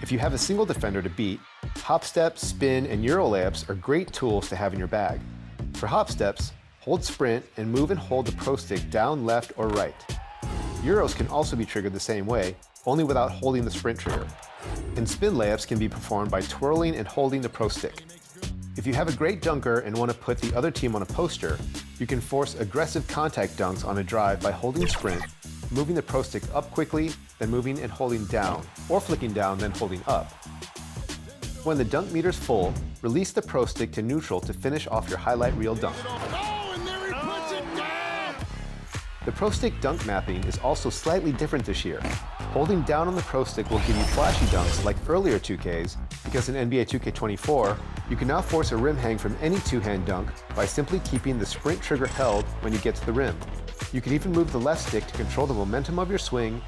If you have a single defender to beat, hop step, spin, and Euro layups are great tools to have in your bag. For hop steps, hold sprint and move and hold the pro stick down, left, or right. Euros can also be triggered the same way, only without holding the sprint trigger. And spin layups can be performed by twirling and holding the pro stick. If you have a great dunker and want to put the other team on a poster, you can force aggressive contact dunks on a drive by holding sprint, moving the pro stick up quickly, then moving and holding down, or flicking down, then holding up. When the dunk meter's full, release the pro stick to neutral to finish off your highlight reel dunk. The pro stick dunk mapping is also slightly different this year. Holding down on the pro stick will give you flashy dunks like earlier 2Ks, because in NBA 2K24, you can now force a rim hang from any two-hand dunk by simply keeping the sprint trigger held when you get to the rim. You can even move the left stick to control the momentum of your swing.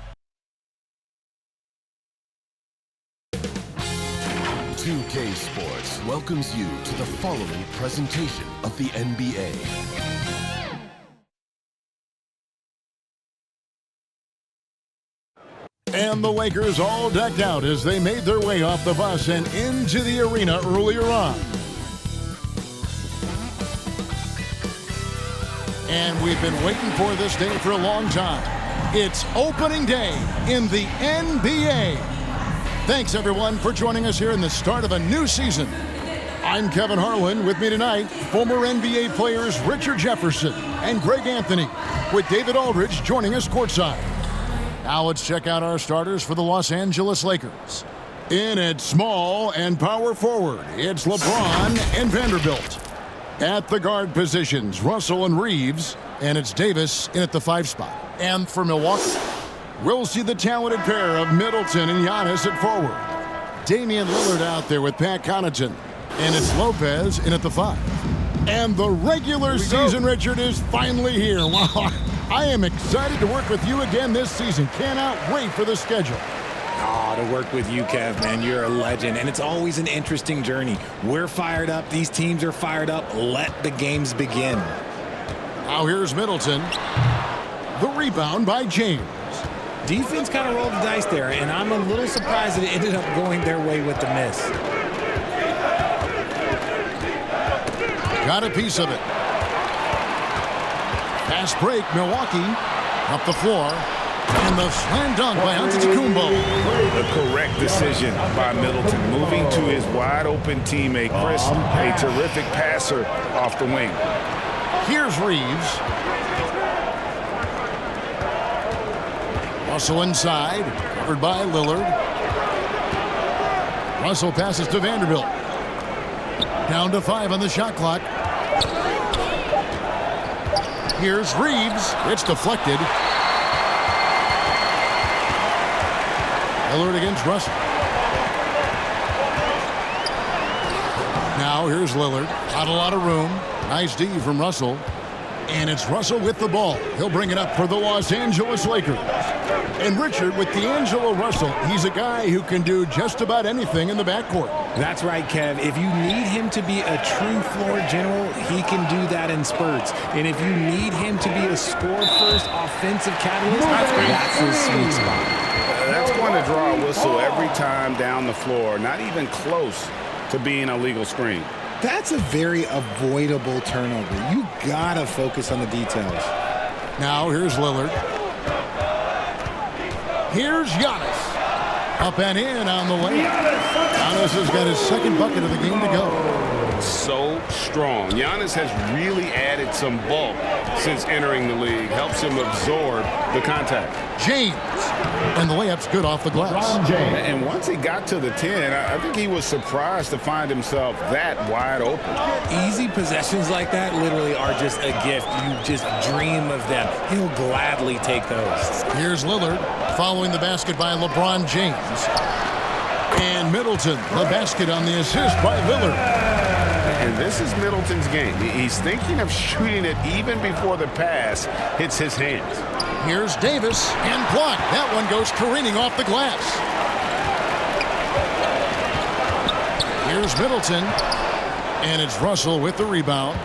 2K Sports welcomes you to the following presentation of the NBA. And the Lakers all decked out as they made their way off the bus and into the arena earlier on. And we've been waiting for this day for a long time. It's opening day in the NBA. Thanks, everyone, for joining us here in the start of a new season. I'm Kevin Harlan. With me tonight, former NBA players Richard Jefferson and Greg Anthony, with David Aldridge joining us courtside. Now let's check out our starters for the Los Angeles Lakers. In at small and power forward, it's LeBron and Vanderbilt. At the guard positions, Russell and Reeves, and it's Davis in at the 5 spot. And for Milwaukee, we'll see the talented pair of Middleton and Giannis at forward. Damian Lillard out there with Pat Connaughton, and it's Lopez in at the 5. And the regular season, Richard, is finally here. Wow. I am excited to work with you again this season. Cannot wait for the schedule. Oh, to work with you, Kev, man. You're a legend, and it's always an interesting journey. We're fired up. These teams are fired up. Let the games begin. Now here's Middleton. The rebound by James. Defense kind of rolled the dice there, and I'm a little surprised that it ended up going their way with the miss. Got a piece of it. Fast break, Milwaukee. Up the floor. And the slam dunk by Antetokounmpo. The correct decision by Middleton. Moving to his wide-open teammate, Chris, a terrific passer off the wing. Here's Reeves. Russell inside, covered by Lillard. Russell passes to Vanderbilt. Down to 5 on the shot clock. Here's Reeves. It's deflected. Lillard against Russell. Now here's Lillard. Not a lot of room. Nice D from Russell. And it's Russell with the ball. He'll bring it up for the Los Angeles Lakers. And Richard, with D'Angelo Russell, he's a guy who can do just about anything in the backcourt. That's right, Kev. If you need him to be a true floor general, he can do that in spurts. And if you need him to be a score-first offensive catalyst, that's his sweet spot. That's going to draw a whistle every time down the floor. Not even close to being a legal screen. That's a very avoidable turnover. You gotta focus on the details. Now here's Lillard. Here's Giannis. Up and in on the way. Giannis has got his second bucket of the game to go. So strong. Giannis has really added some bulk since entering the league. Helps him absorb the contact. James. And the layup's good off the glass. And once he got to the 10, I think he was surprised to find himself that wide open. Easy possessions like that literally are just a gift. You just dream of them. He'll gladly take those. Here's Lillard following the basket by LeBron James. And Middleton, the basket on the assist by Lillard. And this is Middleton's game. He's thinking of shooting it even before the pass hits his hands. Here's Davis, and blocked. That one goes careening off the glass. Here's Middleton, and it's Russell with the rebound.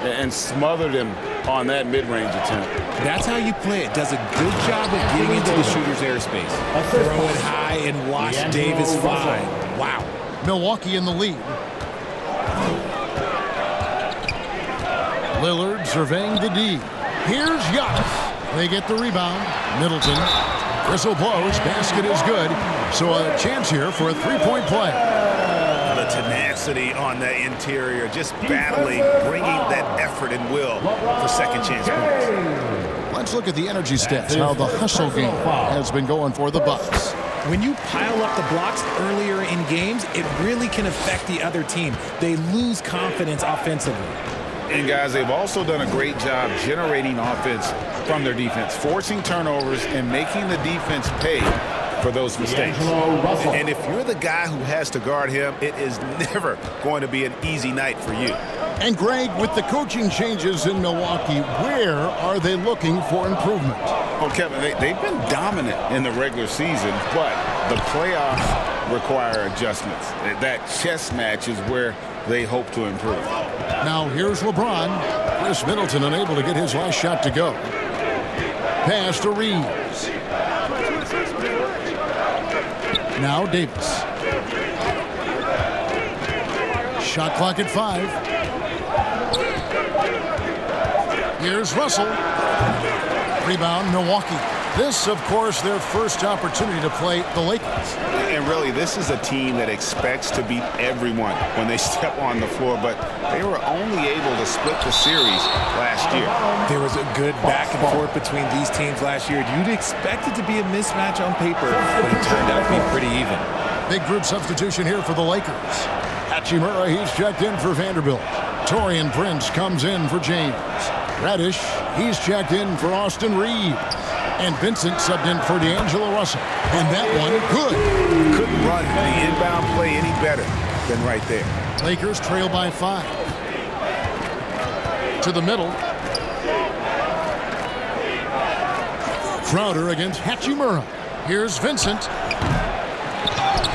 And smothered him on that mid-range attempt. That's how you play it. Does a good job of getting into the shooter's airspace. Throw it high and watch Davis fly. Wow. Milwaukee in the lead. Lillard surveying the D. Here's Giannis. They get the rebound. Middleton. Whistle blows. Basket is good. So a chance here for a three-point play. The tenacity on the interior, just battling, bringing that effort and will for second chance points. Let's look at the energy stats, how the hustle game has been going for the Bucks. When you pile up the blocks earlier in games, it really can affect the other team. They lose confidence offensively. And guys, they've also done a great job generating offense from their defense, forcing turnovers and making the defense pay for those mistakes. And if you're the guy who has to guard him, it is never going to be an easy night for you. And Greg, with the coaching changes in Milwaukee, where are they looking for improvement? Oh, Kevin, they've been dominant in the regular season, but the playoffs require adjustments. That chess match is where they hope to improve. Now here's LeBron. Chris Middleton unable to get his last shot to go. Pass to Reeves. Now Davis. Shot clock at 5. Here's Russell. Rebound, Milwaukee. This, of course, their first opportunity to play the Lakers. And really, this is a team that expects to beat everyone when they step on the floor, but they were only able to split the series last year. There was a good back and forth between these teams last year. You'd expect it to be a mismatch on paper, but it turned out to be pretty even. Big group substitution here for the Lakers. Hachimura, he's checked in for Vanderbilt. Taurean Prince comes in for James. Reddish, he's checked in for Austin Reeves. And Vincent subbed in for D'Angelo Russell. And that one, good. Couldn't run the inbound play any better than right there. Lakers trail by 5. To the middle. Crowder against Hachimura. Here's Vincent.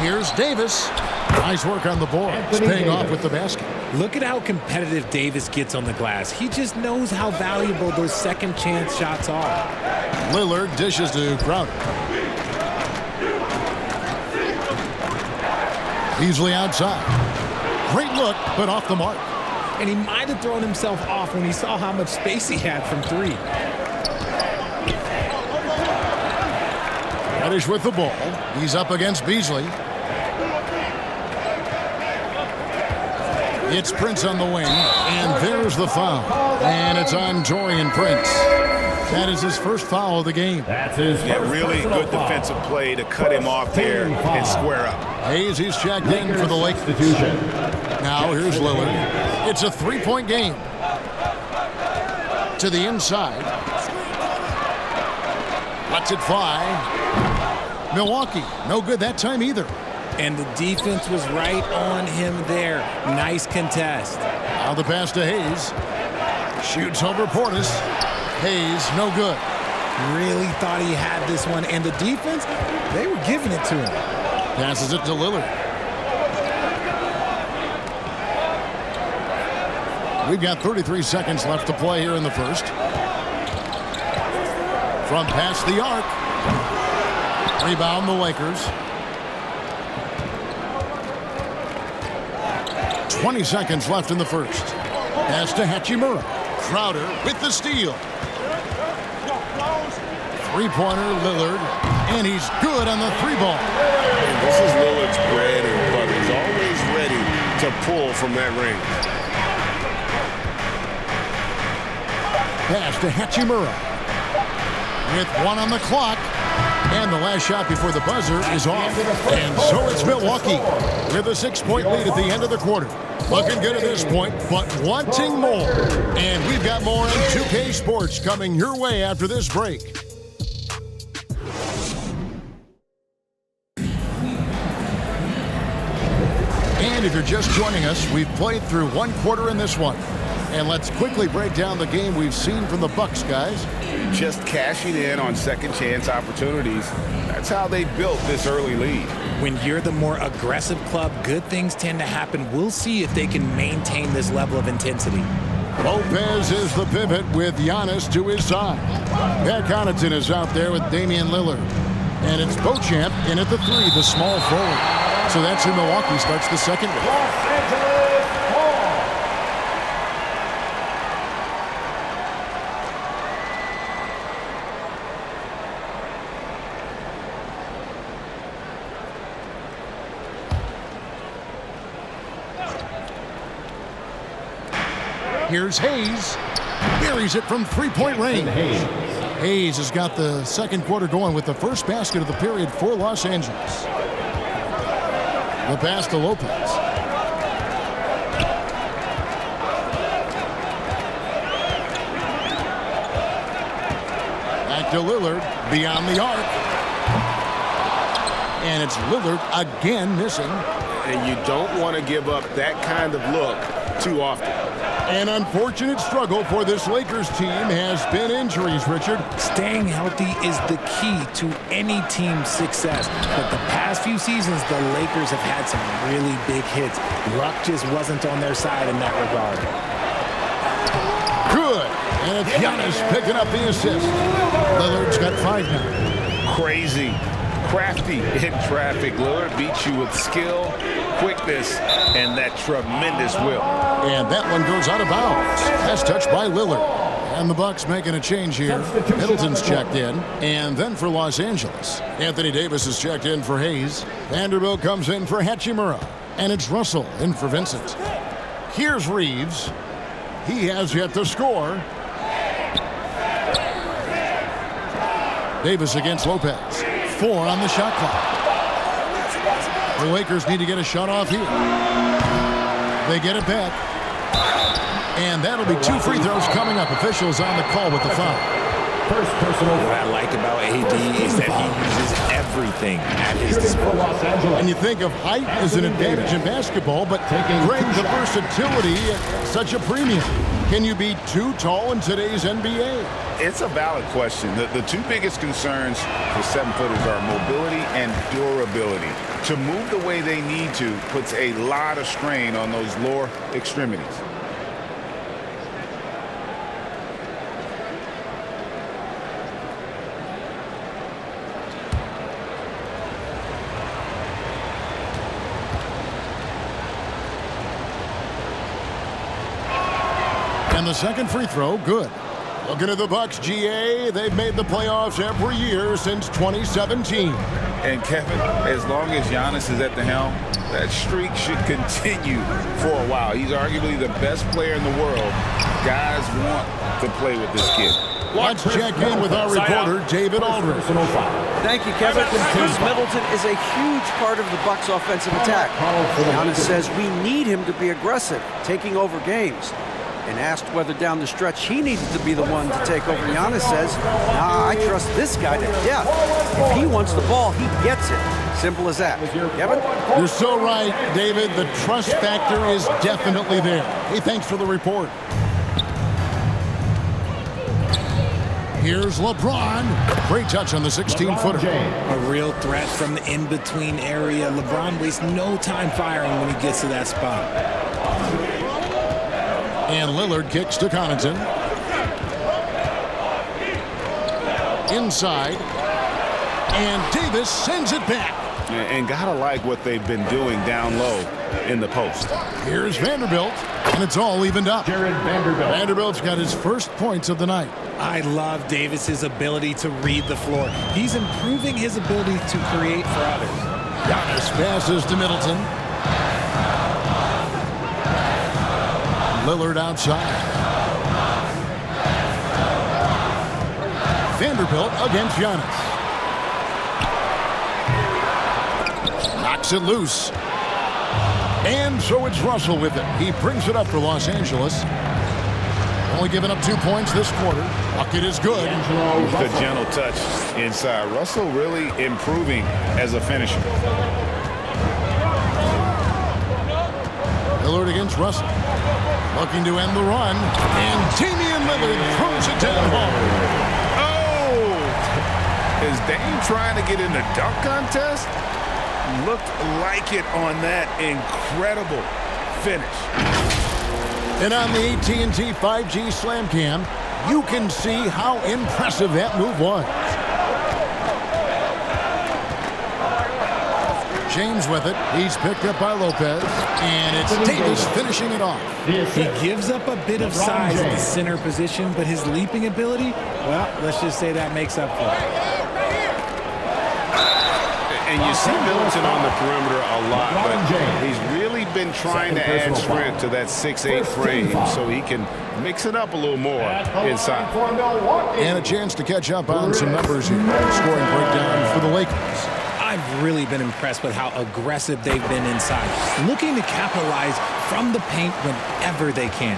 Here's Davis. Nice work on the board. It's paying off with the basket. Look at how competitive Davis gets on the glass. He just knows how valuable those second chance shots are. Lillard dishes to Crowder. Easily outside. Great look, but off the mark. And he might have thrown himself off when he saw how much space he had from 3. Reddish with the ball. He's up against Beasley. It's Prince on the wing, and there's the foul. And it's on Taurean Prince. That is his first foul of the game. Really good defensive play to cut him off there and square up. Hayes, he's checked in for the Lakers. Now here's Lillard. It's a three-point game. To the inside. Lets it fly. Milwaukee, no good that time either. And the defense was right on him there. Nice contest. Now the pass to Hayes. Shoots over Portis. Hayes, no good. Really thought he had this one. And the defense, they were giving it to him. Passes it to Lillard. We've got 33 seconds left to play here in the first. From past the arc. Rebound the Lakers. 20 seconds left in the first. Pass to Hachimura. Crowder with the steal. Three-pointer, Lillard. And he's good on the 3-ball. And this is Lillard's bread and butter. He's always ready to pull from that range. Pass to Hachimura. With 1 on the clock. And the last shot before the buzzer is off. And so it's Milwaukee with a 6-point lead at the end of the quarter. Looking good at this point, but wanting more. And we've got more on 2K Sports coming your way after this break. And if you're just joining us, we've played through 1 quarter in this one. And let's quickly break down the game we've seen from the Bucks, guys. Just cashing in on second chance opportunities. That's how they built this early lead. When you're the more aggressive club, good things tend to happen. We'll see if they can maintain this level of intensity. Lopez is the pivot with Giannis to his side. Pat Connaughton is out there with Damian Lillard. And it's Beauchamp in at the 3, the small forward. So that's who Milwaukee starts the second with. Here's Hayes. Buries it from three-point range. Hayes has got the second quarter going with the first basket of the period for Los Angeles. The pass to Lopez. Back to Lillard, beyond the arc. And it's Lillard again missing. And you don't want to give up that kind of look too often. An unfortunate struggle for this Lakers team has been injuries, Richard. Staying healthy is the key to any team's success. But the past few seasons, the Lakers have had some really big hits. Luck just wasn't on their side in that regard. Good. And it's Giannis picking up the assist. Lillard's got 5 now. Crazy, crafty in traffic. Lillard beats you with skill, quickness, and that tremendous will. And that one goes out of bounds. That's touched by Lillard. And the Bucks making a change here. Middleton's checked in. And then for Los Angeles, Anthony Davis is checked in for Hayes. Vanderbilt comes in for Hachimura. And it's Russell in for Vincent. Here's Reeves. He has yet to score. Davis against Lopez. 4 on the shot clock. The Lakers need to get a shot off here. They get it back. And that'll be 2 free throws coming up. Officials on the call with the foul. First personal. What I like about AD is that he uses everything at his disposal. And you think of height as an advantage in basketball, but bring the versatility at such a premium. Can you be too tall in today's NBA? It's a valid question. The 2 biggest concerns for 7-footers are mobility and durability. To move the way they need to puts a lot of strain on those lower extremities. And the second free throw, good. Looking at the Bucks, GA, they've made the playoffs every year since 2017. And Kevin, as long as Giannis is at the helm, that streak should continue for a while. He's arguably the best player in the world. Guys want to play with this kid. Let's check in with our reporter, David Aldridge. Thank you, Kevin. Chris Middleton is a huge part of the Bucks' offensive attack. Giannis says we need him to be aggressive, taking over games. And asked whether down the stretch he needed to be the one to take over, Giannis says, nah, I trust this guy to death. If he wants the ball, he gets it. Simple as that. Kevin? You're so right, David. The trust factor is definitely there. Hey, thanks for the report. Here's LeBron. Great touch on the 16-footer. A real threat from the in-between area. LeBron wastes no time firing when he gets to that spot. And Lillard kicks to Connaughton. Inside. And Davis sends it back. And gotta like what they've been doing down low in the post. Here's Vanderbilt. And it's all evened up. Vanderbilt's got his first points of the night. I love Davis's ability to read the floor. He's improving his ability to create for others. Giannis passes to Middleton. Lillard outside. Vanderbilt against Giannis. Knocks it loose. And so it's Russell with it. He brings it up for Los Angeles. Only giving up 2 points this quarter. Bucket is good. The gentle touch inside. Russell really improving as a finisher. Lillard against Russell. Looking to end the run. And Damian Lillard throws it down home. Oh! Is Dame trying to get in the dunk contest? Looked like it on that incredible finish. And on the AT&T 5G Slam Cam, you can see how impressive that move was. James with it. He's picked up by Lopez. And it's Davis finishing it off. He gives up a bit of size in the center position, but his leaping ability, well, let's just say that makes up for it. And you see Middleton on the perimeter a lot, but he's really been trying to add strength to that 6'8" frame so he can mix it up a little more inside. And a chance to catch up on some numbers here. Scoring breakdown for the Lakers. I've really been impressed with how aggressive they've been inside, looking to capitalize from the paint whenever they can.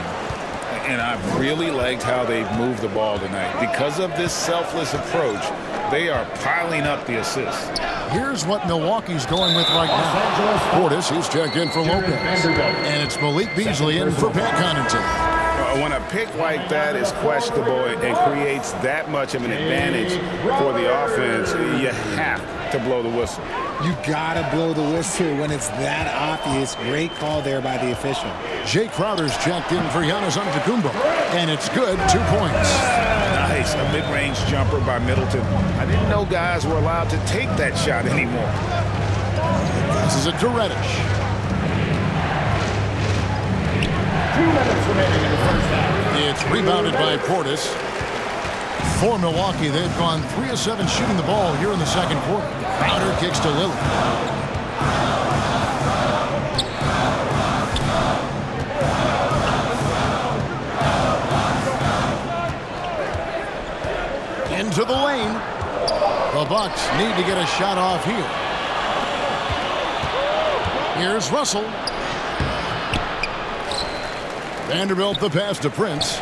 And I've really liked how they've moved the ball tonight. Because of this selfless approach, they are piling up the assists. Here's what Milwaukee's going with right now. Portis, he's checked in for Lopez. And it's Malik Beasley in for Pat Connaughton. When a pick like that is questionable and creates that much of an advantage for the offense, you have to blow the whistle. You gotta blow the whistle when it's that obvious. Great call there by the official. Jay Crowder's checked in for Giannis Antetokounmpo, and it's good. 2 points. Nice, a mid-range jumper by Middleton. I didn't know guys were allowed to take that shot anymore. This is it to Reddish. 2 minutes remaining in the first half. It's rebounded by Portis. For Milwaukee, they've gone 3 of 7 shooting the ball here in the second quarter. Crowder kicks to Lillard. Into the lane. The Bucks need to get a shot off here. Here's Russell. Vanderbilt the pass to Prince.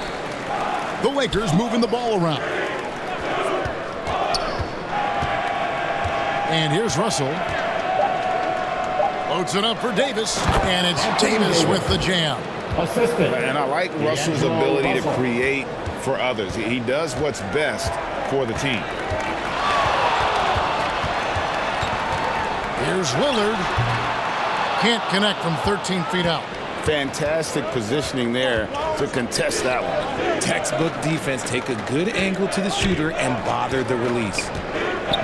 The Lakers moving the ball around. And here's Russell. Loads it up for Davis. And it's Davis with the jam. And I like Russell's ability to create for others. He does what's best for the team. Here's Lillard. Can't connect from 13 feet out. Fantastic positioning there to contest that one. Textbook defense. Take a good angle to the shooter and bother the release.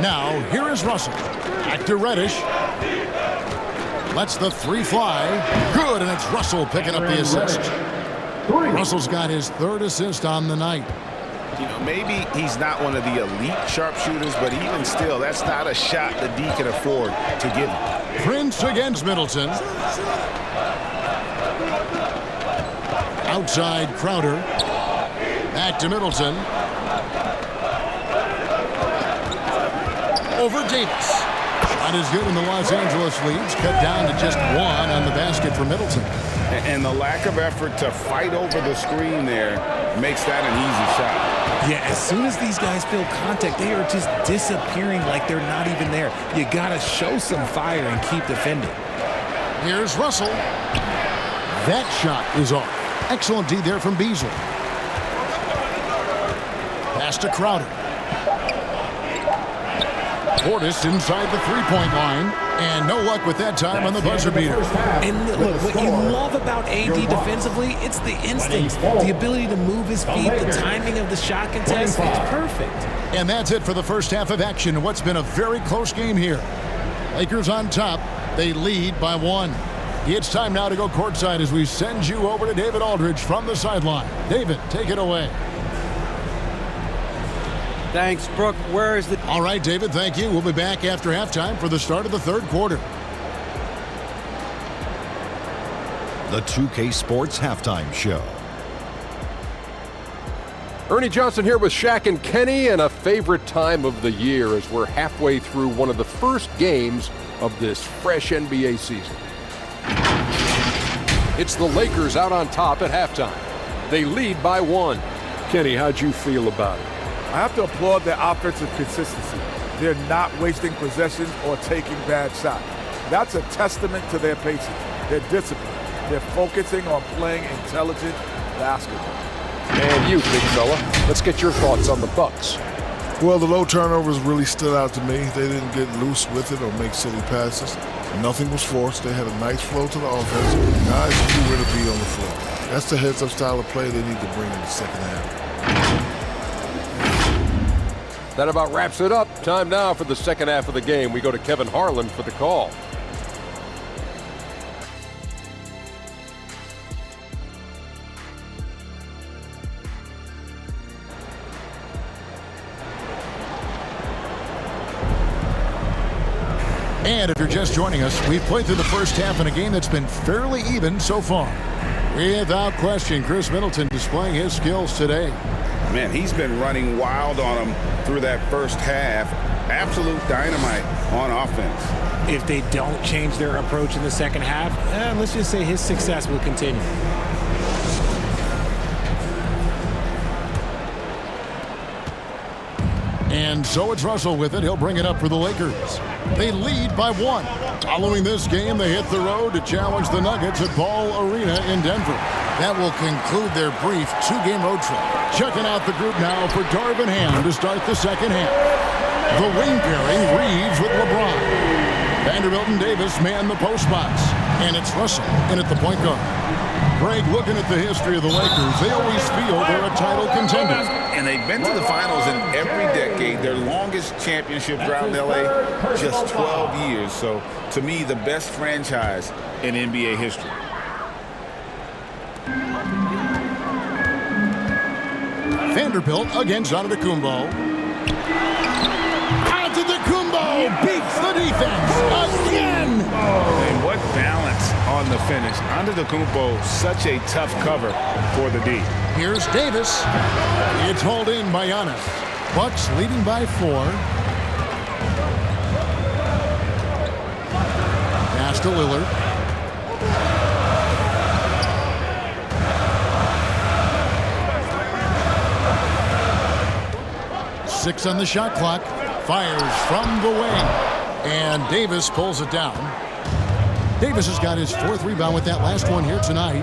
Now, here is Russell. Back to Reddish. Lets the 3 fly. Good, and it's Russell picking up the assist. Russell's got his 3rd assist on the night. You know, maybe he's not one of the elite sharpshooters, but even still, that's not a shot that D can afford to give him. Prince against Middleton. Outside Crowder. Back to Middleton. Over Davis. Shot is good, and the Los Angeles leads cut down to just 1 on the basket for Middleton. And the lack of effort to fight over the screen there makes that an easy shot. Yeah, as soon as these guys feel contact, they are just disappearing like they're not even there. You gotta show some fire and keep defending. Here's Russell. That shot is off. Excellent D there from Beasley. Pass to Crowder. Portis inside the 3-point line. And no luck with that time on the buzzer beater. And look, what you love about AD defensively, it's the instincts, the ability to move his feet, the timing of the shot contest. It's perfect. And that's it for the first half of action. What's been a very close game here. Lakers on top. They lead by 1. It's time now to go courtside as we send you over to David Aldridge from the sideline. David, take it away. Thanks, Brooke. Where is the... All right, David, thank you. We'll be back after halftime for the start of the 3rd quarter. The 2K Sports Halftime Show. Ernie Johnson here with Shaq and Kenny, and a favorite time of the year as we're halfway through one of the first games of this fresh NBA season. It's the Lakers out on top at halftime. They lead by 1. Kenny, how'd you feel about it? I have to applaud their offensive consistency. They're not wasting possessions or taking bad shots. That's a testament to their patience, their discipline. They're focusing on playing intelligent basketball. And you, big fella, let's get your thoughts on the Bucks. Well, the low turnovers really stood out to me. They didn't get loose with it or make silly passes. Nothing was forced. They had a nice flow to the offense. Guys knew where to be on the floor. That's the heads-up style of play they need to bring in the second half. That about wraps it up. Time now for the second half of the game. We go to Kevin Harlan for the call. And if you're just joining us, we've played through the first half in a game that's been fairly even so far. Without question, Chris Middleton displaying his skills today. Man, he's been running wild on them through that first half. Absolute dynamite on offense. If they don't change their approach in the second half, let's just say his success will continue. And so it's Russell with it. He'll bring it up for the Lakers. They lead by 1. Following this game, they hit the road to challenge the Nuggets at Ball Arena in Denver. That will conclude their brief 2-game road trip. Checking out the group now for Darvin Ham to start the second half. The wing pairing, Reeves with LeBron. Vanderbilt and Davis man the post spots. And it's Russell in at the point guard. Greg, looking at the history of the Lakers, they always feel they're a title contender. And they've been to the finals in every decade. Their longest championship drought in LA, just 12 years. So, to me, the best franchise in NBA history. Vanderbilt against Antetokounmpo. Antetokounmpo beats the defense again. And what balance on the finish. Antetokounmpo, such a tough cover for the D. Here's Davis. It's hauled in by Giannis. Bucks leading by 4. Pass to Lillard. Six on the shot clock. Fires from the wing. And Davis pulls it down. Davis has got his 4th rebound with that last one here tonight.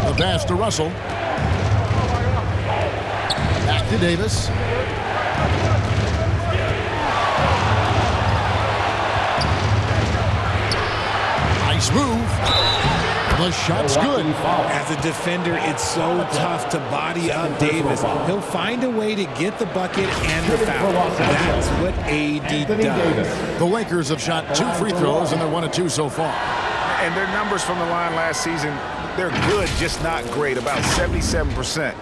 The pass to Russell. Back to Davis. Nice move. The shot's good. As a defender, it's so tough to body up Davis. He'll find a way to get the bucket and the foul. That's what AD does. The Lakers have shot 2 free throws, and they're 1 of 2 so far. And their numbers from the line last season, they're good, just not great. About 77%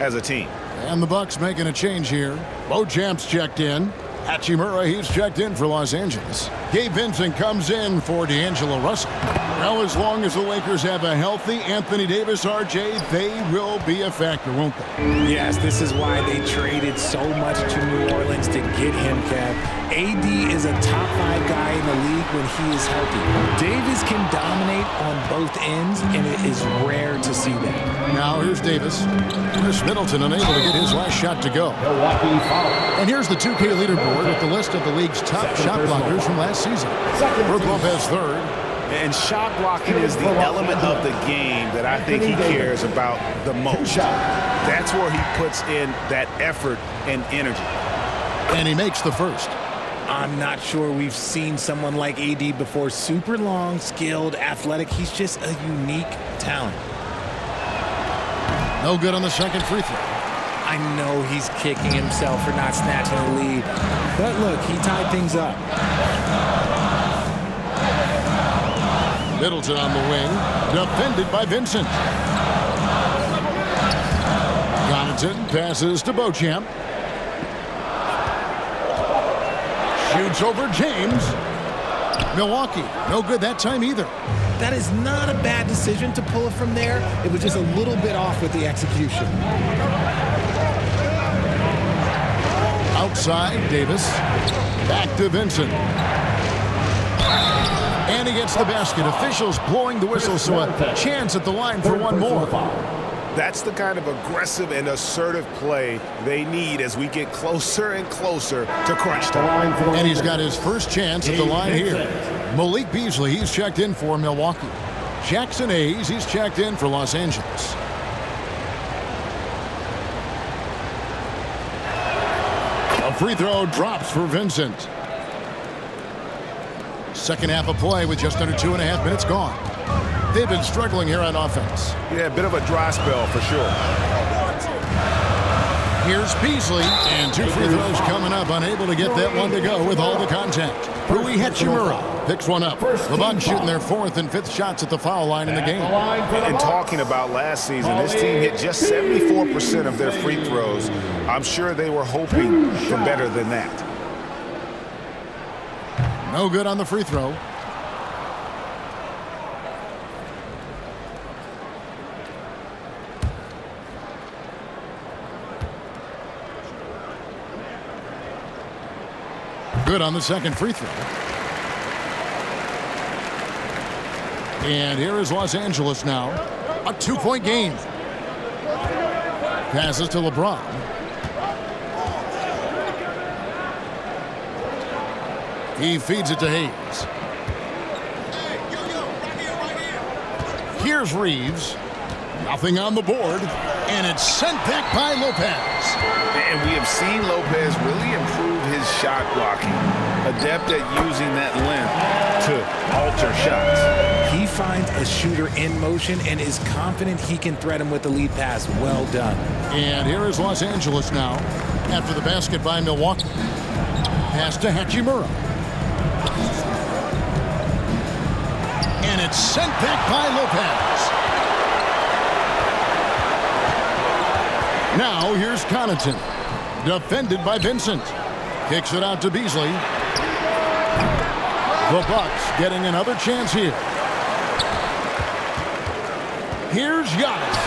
as a team. And the Bucks making a change here. Beauchamp's checked in. Hachimura, he's checked in for Los Angeles. Gabe Vincent comes in for D'Angelo Russell. Well, as long as the Lakers have a healthy Anthony Davis, RJ, they will be a factor, won't they? Yes, this is why they traded so much to New Orleans to get him, Kev. AD is a top 5 guy in the league when he is healthy. Davis can dominate on both ends, and it is rare to see that. Now here's Davis. Chris Middleton unable to get his last shot to go. And here's the 2K leaderboard with the list of the league's top shot blockers from last season. Brook Lopez 3rd. And shot blocking is the element of the game that I think he cares about the most. That's where he puts in that effort and energy. And he makes the first. I'm not sure we've seen someone like AD before. Super long, skilled, athletic. He's just a unique talent. No good on the second free throw. I know he's kicking himself for not snatching the lead. But look, he tied things up. Middleton on the wing, defended by Vincent. Connaughton passes to Beauchamp. Shoots over James. Milwaukee, no good that time either. That is not a bad decision to pull it from there. It was just a little bit off with the execution. Outside, Davis. Back to Vincent. And he gets the basket. Officials blowing the whistle, so a chance at the line for one more. That's the kind of aggressive and assertive play they need as we get closer and closer to crunch time. And he's got his first chance at the line here. Malik Beasley, he's checked in for Milwaukee. Jackson Hayes, he's checked in for Los Angeles. A free throw drops for Vincent. Second half of play with just under 2.5 minutes gone. They've been struggling here on offense. Yeah, a bit of a dry spell for sure. Here's Beasley, and 2 free throws coming up, unable to get that one to go with all the contact. Rui Hachimura picks one up. The Bucks shooting their 4th and 5th shots at the foul line in the game. And talking about last season, this team hit just 74% of their free throws. I'm sure they were hoping for better than that. No good on the free throw. Good on the second free throw. And here is Los Angeles now. A 2-point game. Passes to LeBron. He feeds it to Hayes. Here's Reeves. Nothing on the board. And it's sent back by Lopez. And we have seen Lopez really improve his shot blocking. Adept at using that length to alter shots. He finds a shooter in motion and is confident he can thread him with the lead pass. Well done. And here is Los Angeles now after the basket by Milwaukee. Pass to Hachimura. And it's sent back by Lopez. Now here's Connaughton. Defended by Vincent. Kicks it out to Beasley. The Bucks getting another chance here. Here's Giannis.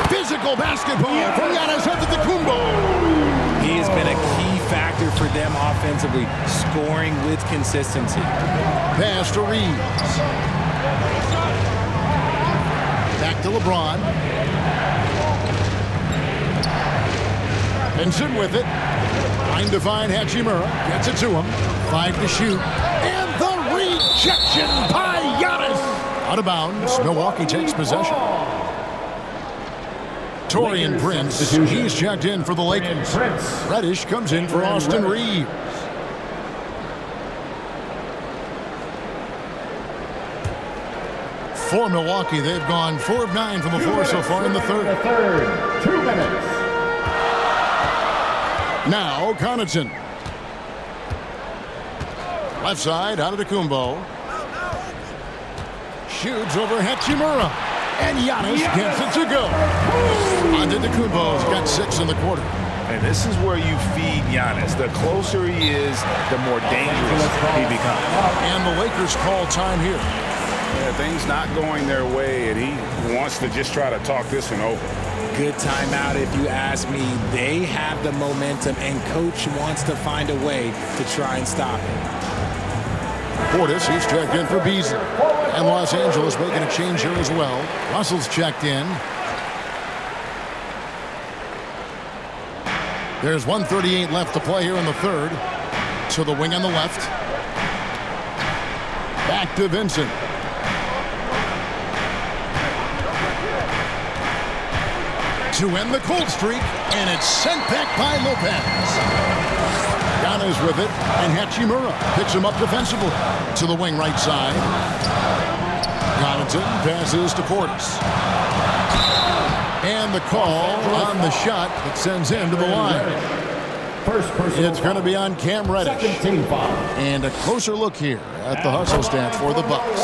Physical basketball from Giannis Antetokounmpo. He has been a key factor for them offensively, scoring with consistency. Pass to Reeves. Back to LeBron. Vincent with it. Trying to find Hachimura. Gets it to him. 5 to shoot. And the rejection by Giannis. Out of bounds. Milwaukee takes possession. Taurean Prince. He's checked in for the Lakers. Reddish comes in for Austin Reeves. For Milwaukee, they've gone 4 of 9 from the floor so far in the third. 2 minutes. Now, Connaughton. Left side, Antetokounmpo. Shoots over Hachimura. And Giannis gets it to go. Antetokounmpo's got 6 in the quarter. And this is where you feed Giannis. The closer he is, the more dangerous he becomes. And the Lakers call time here. Yeah, things not going their way, and he wants to just try to talk this one over. Good timeout if you ask me. They have the momentum, and Coach wants to find a way to try and stop it. Portis, he's checked in for Beasley. And Los Angeles making a change here as well. Russell's checked in. There's 1:38 left to play here in the third. To the wing on the left. Back to Vincent. To end the cold streak, and it's sent back by Lopez. Giannis with it, and Hachimura picks him up defensively. To the wing right side. Connaughton passes to Portis. And the call on the shot that sends him to the line. It's going to be on Cam Reddish. And a closer look here at the hustle stats for the Bucks.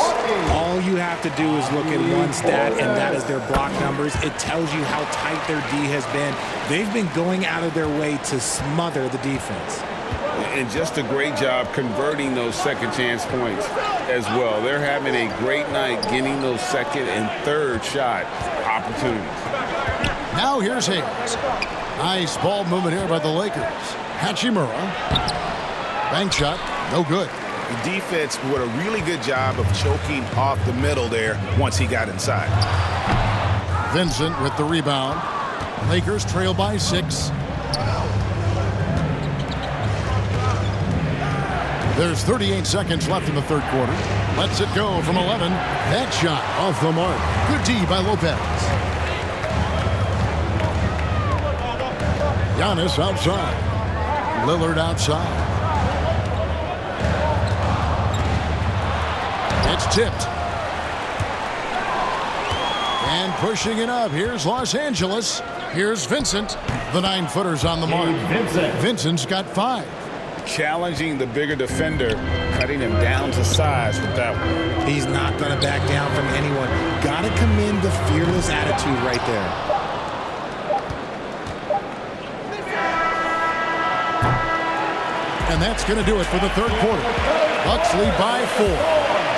All you have to do is look at one stat, and that is their block numbers. It tells you how tight their D has been. They've been going out of their way to smother the defense. And just a great job converting those second chance points as well. They're having a great night getting those second and third shot opportunities. Now here's Hayes. Nice ball movement here by the Lakers. Hachimura. Bank shot. No good. The defense did a really good job of choking off the middle there once he got inside. Vincent with the rebound. Lakers trail by 6. There's 38 seconds left in the third quarter. Lets it go from 11. That shot off the mark. Good D by Lopez. Giannis outside. Lillard outside. It's tipped. pushing it up. Here's Los Angeles. Here's Vincent. The 9-footer's on the mark. Vincent's got 5. Challenging the bigger defender, cutting him down to size with that one. He's not going to back down from anyone. Got to commend the fearless attitude right there. And that's going to do it for the third quarter. Bucks lead by 4.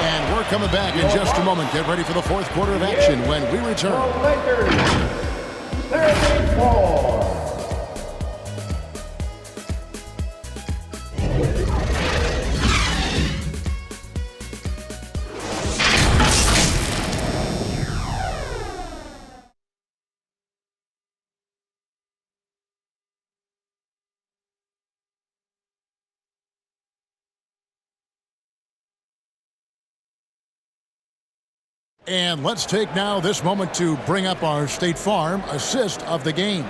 And we're coming back in just a moment. Get ready for the fourth quarter of action when we return. And let's take now this moment to bring up our State Farm assist of the game.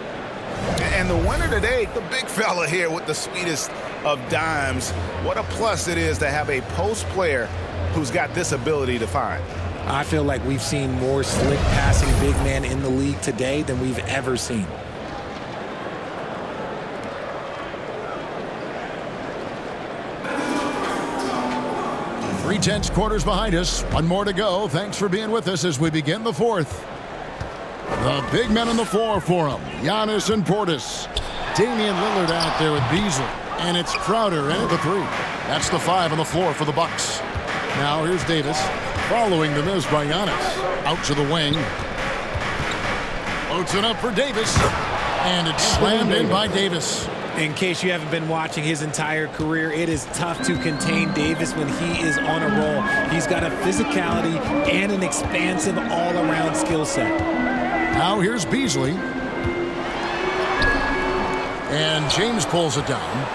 And the winner today, the big fella here with the sweetest of dimes. What a plus it is to have a post player who's got this ability to find. I feel like we've seen more slick passing big men in the league today than we've ever seen. 3/10 quarters behind us. One more to go. Thanks for being with us as we begin the fourth. The big men on the floor for him. Giannis and Portis. Damian Lillard out there with Beasley. And it's Crowder in at the 3. That's the 5 on the floor for the Bucks. Now here's Davis. Following the miss by Giannis. Out to the wing. Floats it up for Davis. And it's slammed in by Davis. In case you haven't been watching his entire career, it is tough to contain Davis when he is on a roll. He's got a physicality and an expansive all-around skill set. Now here's Beasley. And James pulls it down.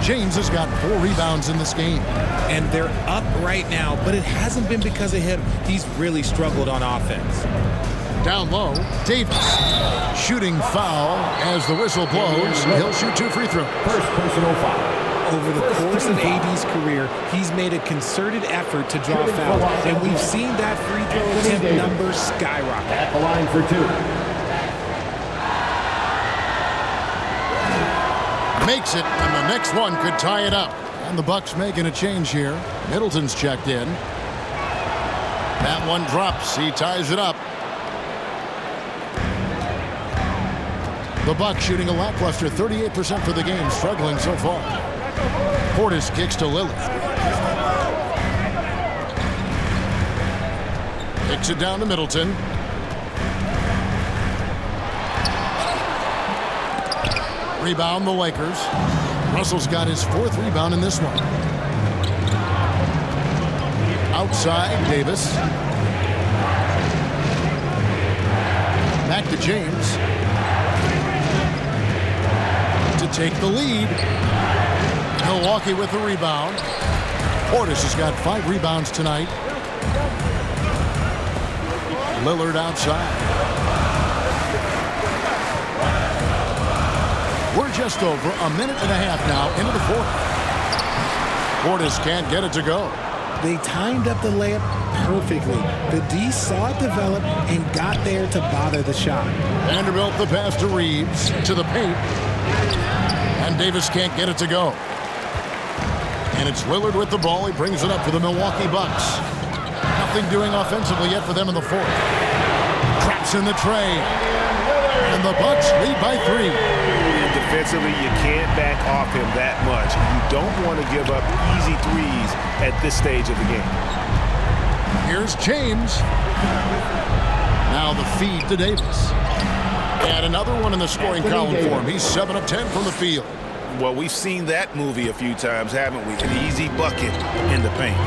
James has got 4 rebounds in this game. And they're up right now, but it hasn't been because of him. He's really struggled on offense. Down low, Davis. Shooting foul as the whistle blows. He'll shoot 2 free throws. First personal foul. Over the course of AD's career, he's made a concerted effort to draw fouls, and we've seen that free throw attempt number skyrocket. At the line for 2. Makes it, and the next one could tie it up. And the Bucks making a change here. Middleton's checked in. That one drops. He ties it up. The Bucks shooting a lackluster 38% for the game, struggling so far. Portis kicks to Lillard. Kicks it down to Middleton. Rebound the Lakers. Russell's got his 4th rebound in this one. Outside, Davis. Back to James. To take the lead. Milwaukee with the rebound. Portis has got 5 rebounds tonight. Lillard outside. We're just over a minute and a half now into the 4th. Portis can't get it to go. They timed up the layup perfectly. The D saw it develop and got there to bother the shot. Vanderbilt the pass to Reeves to the paint. And Davis can't get it to go. And it's Lillard with the ball. He brings it up for the Milwaukee Bucks. Nothing doing offensively yet for them in the 4th. Traps in the tray. And the Bucks lead by 3. And defensively, you can't back off him that much. You don't want to give up easy threes at this stage of the game. Here's James. Now the feed to Davis. And another one in the scoring column for him. He's 7 of 10 from the field. Well, we've seen that movie a few times, haven't we? An easy bucket in the paint.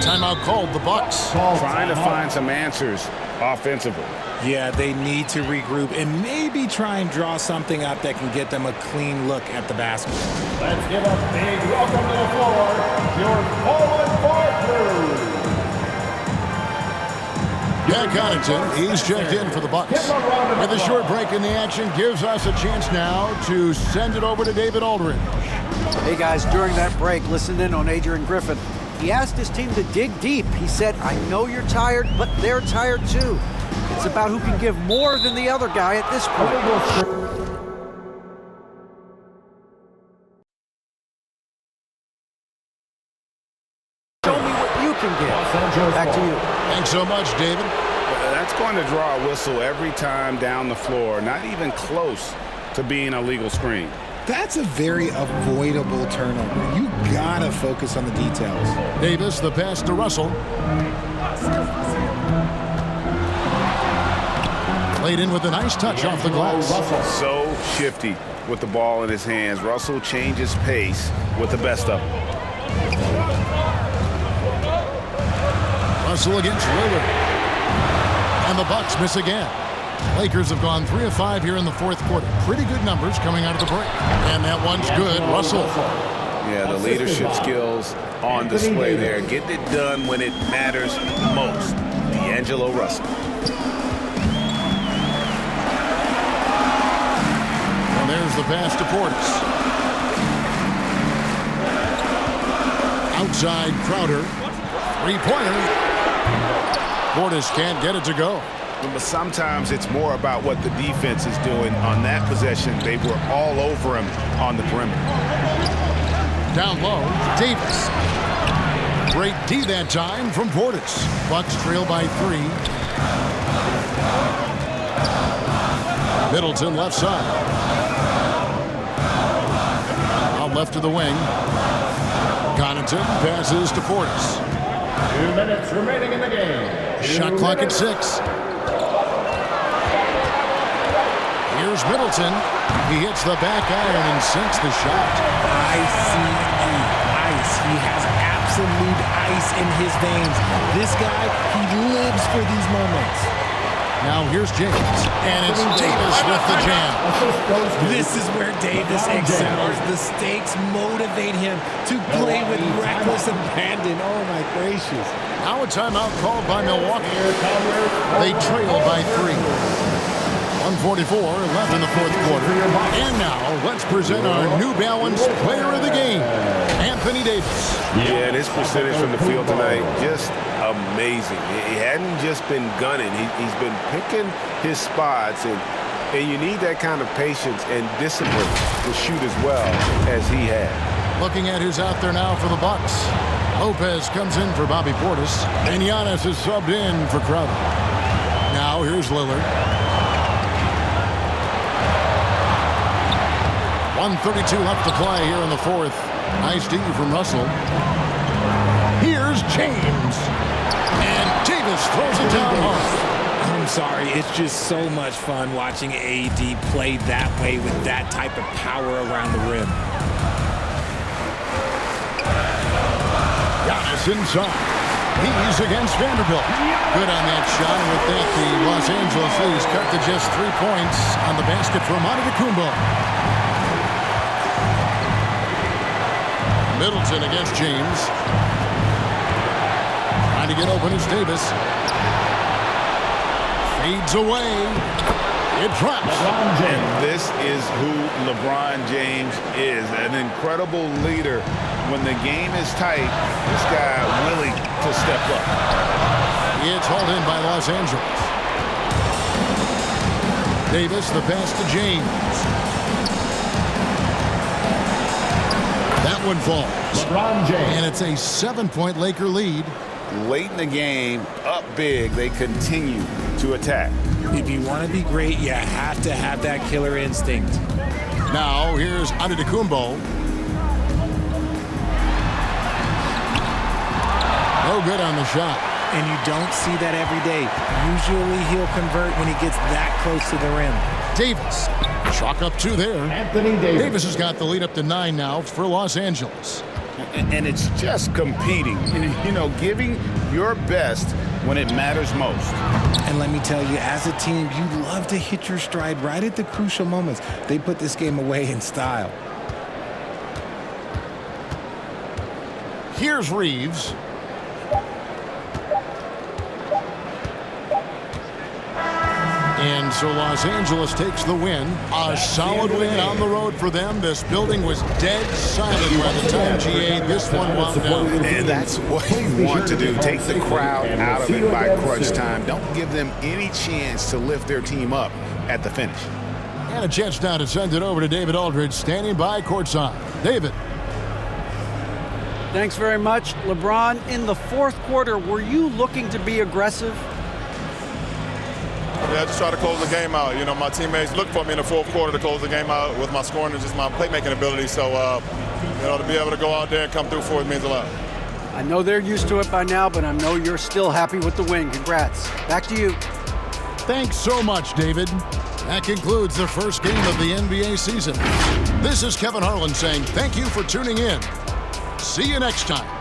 Timeout called, the Bucks. Trying to find some answers offensively. Yeah, they need to regroup and maybe try and draw something up that can get them a clean look at the basket. Let's give a big welcome to the floor, your forward partners. Yeah, Connaughton, he's checked in for the Bucks. With a short break in the action, gives us a chance now to send it over to David Aldridge. Hey guys, during that break, listen in on Adrian Griffin. He asked his team to dig deep. He said, I know you're tired, but they're tired too. It's about who can give more than the other guy at this point. Show me what you can give. Back to you. Thanks so much, David. That's going to draw a whistle every time down the floor, not even close to being a legal screen. That's a very avoidable turnover. You gotta focus on the details. Davis, the pass to Russell. Laid in with a nice touch off the glass. So shifty with the ball in his hands. Russell changes pace with the best of them. Russell against Lillard. And the Bucks miss again. Lakers have gone 3 of 5 here in the fourth quarter. Pretty good numbers coming out of the break. And that one's good. Russell. Yeah, the leadership skills on display there. Getting it done when it matters most. D'Angelo Russell. And there's the pass to Portis. Outside Crowder. Three-pointer. Portis can't get it to go. But sometimes it's more about what the defense is doing on that possession. They were all over him on the perimeter. Down low, Davis. Great D that time from Portis. Bucks trail by 3. Middleton left side. Out left to the wing. Connaughton passes to Portis. 2 minutes remaining in the game. Shot clock at 6. Here's Middleton. He hits the back iron and sinks the shot. Ice. He has absolute ice in his veins. This guy, he lives for these moments. Now here's James. And it's Davis with the jam. This is where Davis excels. The stakes motivate him to play with reckless abandon. Oh, my gracious. Now a timeout called by Milwaukee. They trail by 3. 1:44 left in the fourth quarter. And now let's present our New Balance player of the game, Anthony Davis. Yeah, and his percentage from the field tonight, just amazing. He hadn't just been gunning. He's been picking his spots, and you need that kind of patience and discipline to shoot as well as he had. Looking at who's out there now for the Bucks. Lopez comes in for Bobby Portis, and Giannis is subbed in for Crowder. Now here's Lillard. 1:32 left to play here in the fourth. Nice D from Russell. Here's James. And Davis throws it down hard. I'm sorry, it's just so much fun watching AD play that way with that type of power around the rim. Giannis inside. He's against Vanderbilt. Good on that shot. And with that, the Los Angeles Leafs cut to just 3 points on the basket from Antetokounmpo. Middleton against James. Trying to get open is Davis. Fades away. It drops. And this is who LeBron James is. An incredible leader. When the game is tight, this guy willing to step up. It's hauled in by Los Angeles. Davis, the pass to James. That one falls. LeBron James. And it's a 7-point Laker lead. Late in the game, up big, they continue to attack. If you want to be great, you have to have that killer instinct. Now, here's Antetokounmpo. No good on the shot. And you don't see that every day. Usually he'll convert when he gets that close to the rim. Davis. Chalk up 2 there. Anthony Davis. Davis has got the lead up to 9 now for Los Angeles. And it's just competing, you know, giving your best when it matters most. And let me tell you, as a team, you love to hit your stride right at the crucial moments. They put this game away in style. Here's Reeves. And so Los Angeles takes the win. A solid win on the road for them. This building was dead silent by the time GA this one wound down. And that's what you want to do. Take the crowd out of it by crunch time. Don't give them any chance to lift their team up at the finish. And a chance now to send it over to David Aldridge, standing by courtside. David. Thanks very much. LeBron, in the fourth quarter, were you looking to be aggressive? Yeah, just try to close the game out. You know, my teammates looked for me in the fourth quarter to close the game out with my scoring and just my playmaking ability. So, you know, to be able to go out there and come through for it means a lot. I know they're used to it by now, but I know you're still happy with the win. Congrats. Back to you. Thanks so much, David. That concludes the first game of the NBA season. This is Kevin Harlan saying thank you for tuning in. See you next time.